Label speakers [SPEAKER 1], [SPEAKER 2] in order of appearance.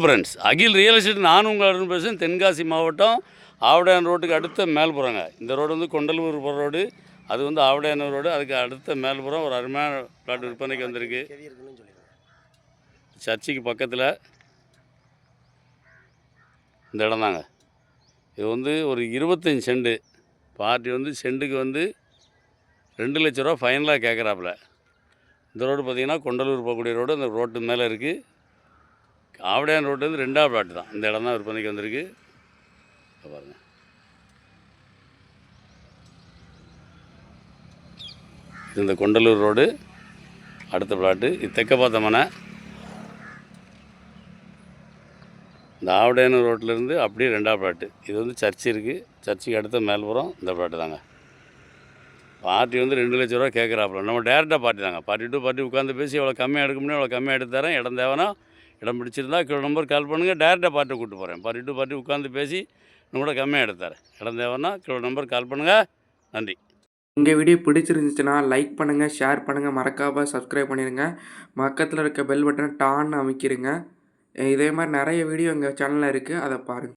[SPEAKER 1] Friends, அகில் real estate நான் உங்கள் அருண் பேசுகிறேன். தென்காசி மாவட்டம் ஆவடையான் ரோட்டுக்கு அடுத்த மேல்புறங்க. இந்த ரோடு வந்து கொண்டலூர் போகிற ரோடு, அது வந்து ஆவடையான் ரோடு. அதுக்கு அடுத்த மேல்புறம் ஒரு அருமையான பிளாட் விற்பனைக்கு வந்திருக்கு. சர்ச்சுக்கு பக்கத்தில் இந்த இடம் தாங்க. இது வந்து ஒரு 25 சென்ட். பார்ட்டி வந்து சென்ட்டுக்கு வந்து 2 லட்ச ரூபா ஃபைனலாக கேட்குறாப்புல. இந்த ரோடு பார்த்திங்கன்னா கொண்டலூர் போகக்கூடிய ரோடு. அந்த ரோட்டு மேலே இருக்குது. ஆவடையான் ரோடு வந்து 2வது பிளாட் தான். இந்த இடம் தான் விற்பனைக்கு வந்திருக்கு. பாருங்கள், இது இந்த கொண்டலூர் ரோடு அடுத்த பிளாட்டு. இது தெற்க பார்த்த மனை. இந்த ஆவடையான் ரோட்டிலேருந்து அப்படியே 2வது பிளாட்டு. இது வந்து சர்ச்சு இருக்குது. சர்ச்சுக்கு அடுத்த மேல்புறம் இந்த பிளாட்டு தாங்க. பார்ட்டி வந்து 2 லட்ச ரூபா கேட்குறாப்புல. நம்ம டேரெக்டாக பார்ட்டி தாங்க. பார்ட்டி டு பார்ட்டி உட்காந்து பேசி எவ்வளோ கம்மியாக எடுக்க முடியும் எவ்வளோ கம்மியாக எடுத்து தரேன். இடம் தேவைன்னா இடம் பிடிச்சிருந்தா கீழே நம்பர் கால் பண்ணுங்கள். டேரெக்டாக பார்ட்டி கூப்பிட்டு போகிறேன். பார்ட்டி டு பார்ட்டி உட்காந்து பேசி நம்மளோட கம்மியாக எடுத்து தரேன். இடம் தேவைன்னா கீழே நம்பர் கால் பண்ணுங்கள். நன்றி.
[SPEAKER 2] எங்கள் வீடியோ பிடிச்சிருந்துச்சுன்னா லைக் பண்ணுங்கள், ஷேர் பண்ணுங்கள், மறக்காமல் சப்ஸ்கிரைப் பண்ணிடுங்க. பக்கத்தில் இருக்க பெல் பட்டனை டான்னு அமைக்கிடுங்க. இதே மாதிரி நிறைய வீடியோ எங்கள் சேனலில் இருக்குது, அதை பாருங்கள்.